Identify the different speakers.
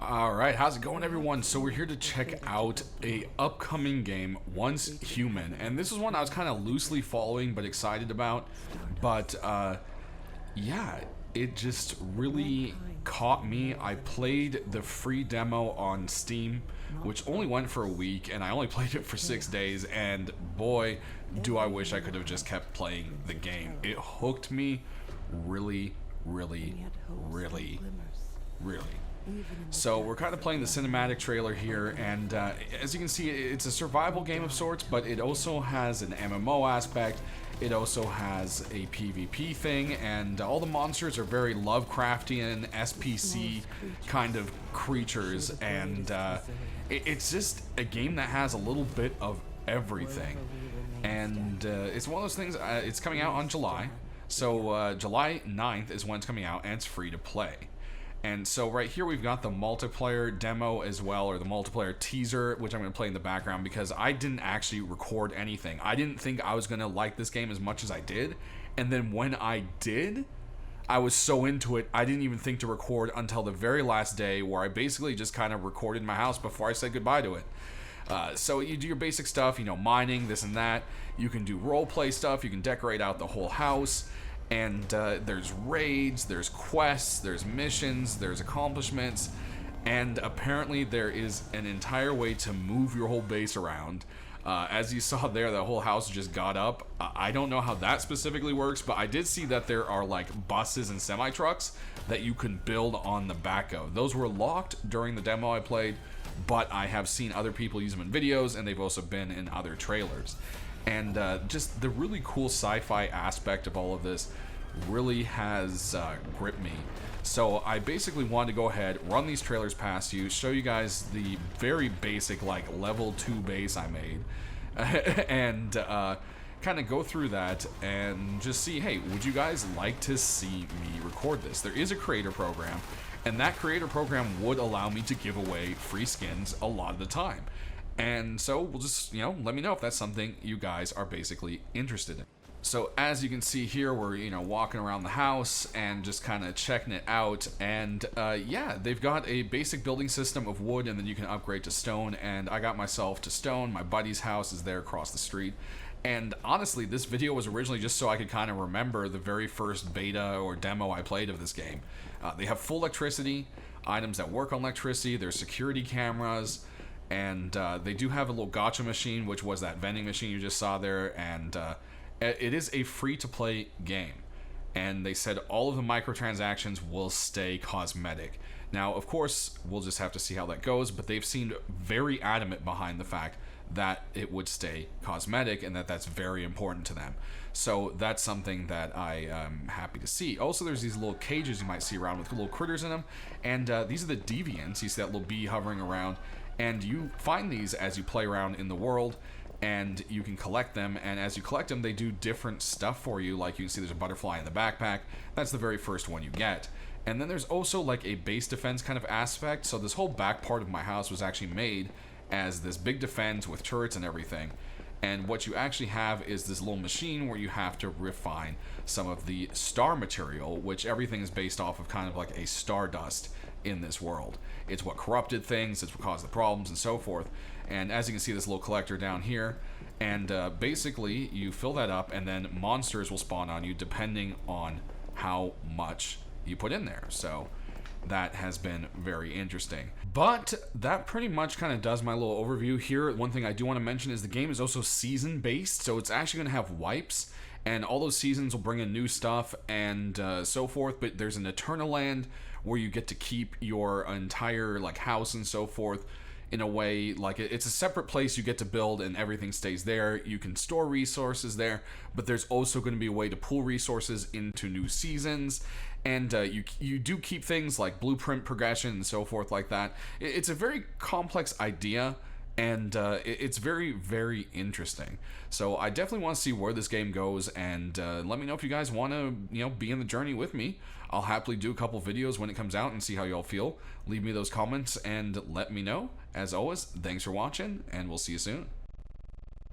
Speaker 1: Alright, how's it going everyone? So we're here to check out a upcoming game, Once Human, and this is one I was kind of loosely following but excited about, but yeah, it just really caught me. I played the free demo on Steam, which only went for a week, and I only played it for 6 days, and boy, do I wish I could have just kept playing the game. It hooked me really. So we're kind of playing the cinematic trailer here, and as you can see, it's a survival game of sorts, but it also has an MMO aspect. It also has a PvP thing, and all the monsters are very Lovecraftian, SPC kind of creatures, and it's just a game that has a little bit of everything. And it's one of those things, it's coming out on July, so July 9th is when it's coming out, and it's free to play. And so right here we've got the multiplayer demo as well, or the multiplayer teaser, which I'm going to play in the background because I didn't actually record anything. I didn't think I was going to like this game as much as I did, and then when I did, I was so into it, I didn't even think to record until the very last day, where I basically just kind of recorded in my house before I said goodbye to it. So you do your basic stuff, you know, mining, this and that. You can do roleplay stuff, you can decorate out the whole house. And there's raids, there's quests, there's missions, there's accomplishments, and apparently there is an entire way to move your whole base around. As you saw there, the whole house just got up. I don't know how that specifically works, but I did see that there are like buses and semi-trucks that you can build on the back of. Those were locked during the demo I played, but I have seen other people use them in videos, and they've also been in other trailers. And just the really cool sci-fi aspect of all of this really has gripped me. So I basically wanted to go ahead, run these trailers past you, show you guys the very basic like level 2 base I made, and kind of go through that and just see, hey, would you guys like to see me record this? There is a creator program, and that creator program would allow me to give away free skins a lot of the time. And so we'll just, let me know if that's something you guys are basically interested in. So as you can see here, we're, walking around the house and just kind of checking it out. And yeah, they've got a basic building system of wood, and then you can upgrade to stone. And I got myself to stone. My buddy's house is there across the street. And honestly, this video was originally just so I could kind of remember the very first beta or demo I played of this game. They have full electricity, items that work on electricity, there's security cameras, and they do have a little gacha machine, which was that vending machine you just saw there, and it is a free-to-play game. And they said all of the microtransactions will stay cosmetic. Now, of course, we'll just have to see how that goes, but they've seemed very adamant behind the fact that it would stay cosmetic, and that's very important to them. So that's something that I am happy to see. Also, there's these little cages you might see around with little critters in them, and these are the deviants. You see that little bee hovering around, and you find these as you play around in the world, and you can collect them, and as you collect them, they do different stuff for you. Like you can see there's a butterfly in the backpack. That's the very first one you get. And then there's also like a base defense kind of aspect. So this whole back part of my house was actually made as this big defense with turrets and everything. And what you actually have is this little machine where you have to refine some of the star material, which everything is based off of kind of like a stardust in this world. It's what corrupted things, it's what caused the problems, and so forth. And as you can see, this little collector down here, and basically you fill that up, and then monsters will spawn on you depending on how much you put in there. So that has been very interesting. But that pretty much kind of does my little overview here. One thing I do want to mention is the game is also season based, so it's actually going to have wipes, and all those seasons will bring in new stuff and so forth. But there's an Eternal Land where you get to keep your entire like house and so forth. In a way, like it's a separate place you get to build, and everything stays there. You can store resources there, but there's also going to be a way to pool resources into new seasons, and you do keep things like blueprint progression and so forth like that. It's a very complex idea, and it's very, very interesting. So I definitely want to see where this game goes, and let me know if you guys want to, be in the journey with me. I'll happily do a couple videos when it comes out and see how y'all feel. Leave me those comments and let me know. As always, thanks for watching, and we'll see you soon.